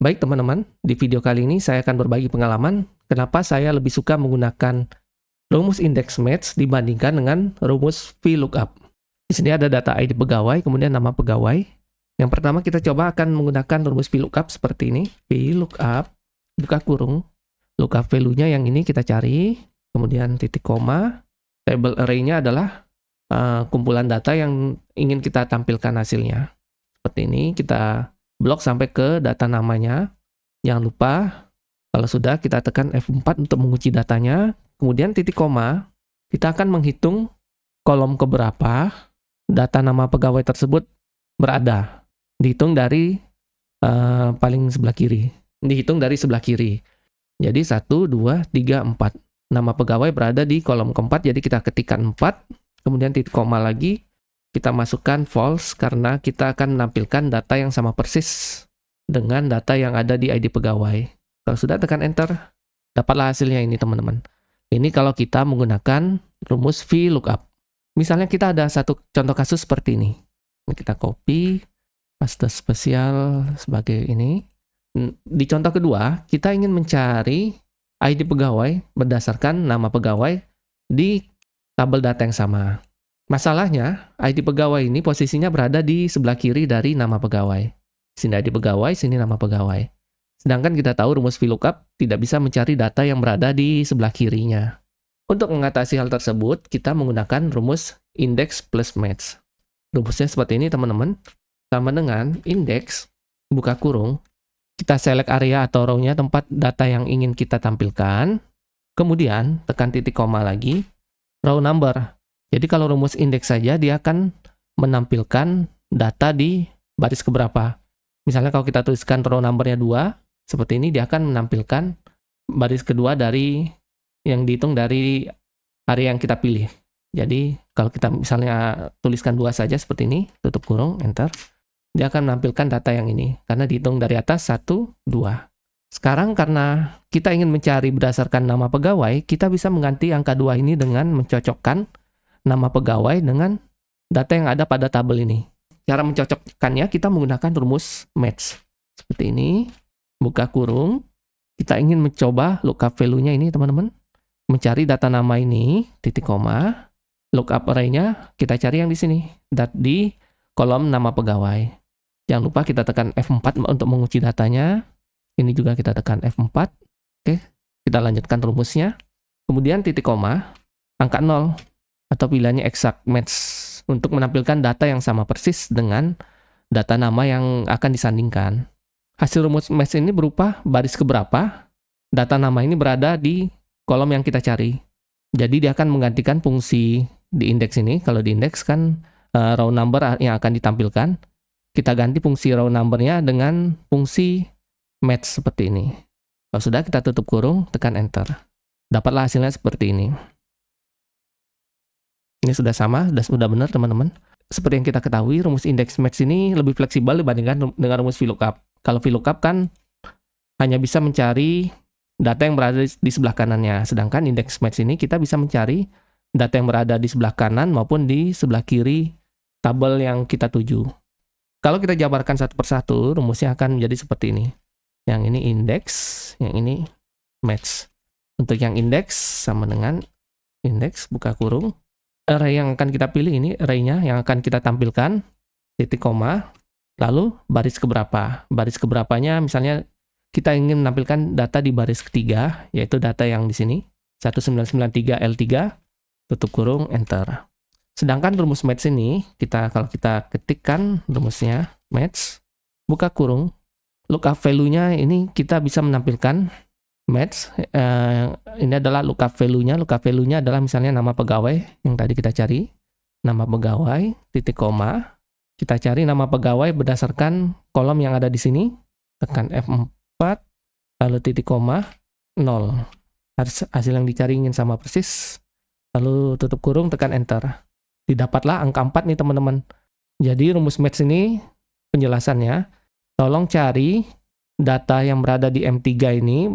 Baik teman-teman, di video kali ini saya akan berbagi pengalaman kenapa saya lebih suka menggunakan rumus index match dibandingkan dengan rumus VLOOKUP. Di sini ada data ID pegawai, kemudian nama pegawai. Yang pertama kita coba akan menggunakan rumus VLOOKUP seperti ini. VLOOKUP, buka kurung, lookup value-nya yang ini kita cari, kemudian titik koma. Table array-nya adalah kumpulan data yang ingin kita tampilkan hasilnya. Seperti ini, kita blok sampai ke data namanya. Jangan lupa, kalau sudah kita tekan F4 untuk mengunci datanya. Kemudian titik koma, kita akan menghitung kolom keberapa data nama pegawai tersebut berada. Dihitung dari paling sebelah kiri. Dihitung dari sebelah kiri. Jadi 1, 2, 3, 4. Nama pegawai berada di kolom keempat, jadi kita ketikkan 4. Kemudian titik koma lagi. Kita masukkan false karena kita akan menampilkan data yang sama persis dengan data yang ada di ID pegawai. Kalau sudah tekan enter, dapatlah hasilnya ini teman-teman. Ini kalau kita menggunakan rumus VLOOKUP. Misalnya kita ada satu contoh kasus seperti ini. Ini kita copy, paste spesial sebagai ini. Di contoh kedua, kita ingin mencari ID pegawai berdasarkan nama pegawai di tabel data yang sama. Masalahnya, ID pegawai ini posisinya berada di sebelah kiri dari nama pegawai. Sini ID pegawai, sini nama pegawai. Sedangkan kita tahu rumus VLOOKUP tidak bisa mencari data yang berada di sebelah kirinya. Untuk mengatasi hal tersebut, kita menggunakan rumus index plus match. Rumusnya seperti ini teman-teman. Sama dengan index, buka kurung, kita select area atau row-nya tempat data yang ingin kita tampilkan. Kemudian, tekan titik koma lagi, row number. Jadi kalau rumus indeks saja, dia akan menampilkan data di baris keberapa. Misalnya kalau kita tuliskan row number-nya 2, seperti ini dia akan menampilkan baris kedua dari yang dihitung dari area yang kita pilih. Jadi kalau kita misalnya tuliskan 2 saja seperti ini, tutup kurung, enter, dia akan menampilkan data yang ini. Karena dihitung dari atas 1, 2. Sekarang karena kita ingin mencari berdasarkan nama pegawai, kita bisa mengganti angka 2 ini dengan mencocokkan nama pegawai dengan data yang ada pada tabel ini. Cara mencocokkannya kita menggunakan rumus match. Seperti ini, buka kurung, kita ingin mencoba lookup value-nya ini teman-teman. Mencari data nama ini, titik koma, lookup array-nya kita cari yang di sini, di kolom nama pegawai. Jangan lupa kita tekan F4 untuk mengunci datanya. Ini juga kita tekan F4. Oke, kita lanjutkan rumusnya. Kemudian titik koma, angka 0. Atau pilihannya exact match untuk menampilkan data yang sama persis dengan data nama yang akan disandingkan. Hasil rumus match ini berupa baris keberapa data nama ini berada di kolom yang kita cari. Jadi dia akan menggantikan fungsi di indeks ini. Kalau di indeks kan row number yang akan ditampilkan. Kita ganti fungsi row number-nya dengan fungsi match seperti ini. Kalau sudah kita tutup kurung, tekan enter. Dapatlah hasilnya seperti ini. Ini sudah sama, sudah benar teman-teman. Seperti yang kita ketahui, rumus index match ini lebih fleksibel dibandingkan dengan rumus VLOOKUP. Kalau VLOOKUP kan hanya bisa mencari data yang berada di sebelah kanannya. Sedangkan index match ini kita bisa mencari data yang berada di sebelah kanan maupun di sebelah kiri tabel yang kita tuju. Kalau kita jabarkan satu persatu, rumusnya akan menjadi seperti ini. Yang ini index, yang ini match. Untuk yang index sama dengan index, buka kurung. Array yang akan kita pilih ini, array-nya yang akan kita tampilkan, titik koma, lalu baris keberapa. Baris keberapanya misalnya kita ingin menampilkan data di baris ketiga, yaitu data yang di sini, 1993L3, tutup kurung, enter. Sedangkan rumus match ini, kalau kita ketikkan rumusnya, match, buka kurung, lookup value-nya ini kita bisa menampilkan match, ini adalah lookup value-nya. Lookup value-nya adalah misalnya nama pegawai yang tadi kita cari. Nama pegawai, titik koma. Kita cari nama pegawai berdasarkan kolom yang ada di sini. Tekan F4, lalu titik koma, 0. Hasil yang dicari ingin sama persis. Lalu tutup kurung, tekan enter. Didapatlah angka 4 nih teman-teman. Jadi rumus match ini penjelasannya, tolong cari data yang berada di M3 ini,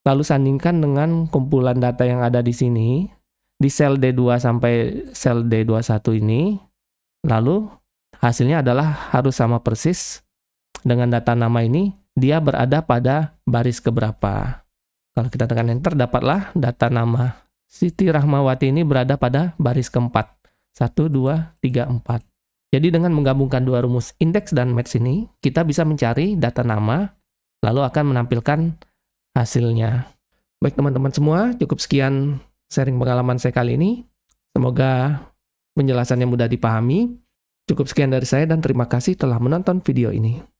lalu sandingkan dengan kumpulan data yang ada di sini, di sel D2 sampai sel D21 ini, lalu hasilnya adalah harus sama persis dengan data nama ini dia berada pada baris keberapa. Kalau kita tekan enter, dapatlah data nama Siti Rahmawati ini berada pada baris keempat. 1, 2, 3, 4. Jadi dengan menggabungkan dua rumus indeks dan match ini, kita bisa mencari data nama, lalu akan menampilkan hasilnya. Baik teman-teman semua, cukup sekian sharing pengalaman saya kali ini. Semoga penjelasannya mudah dipahami. Cukup sekian dari saya dan terima kasih telah menonton video ini.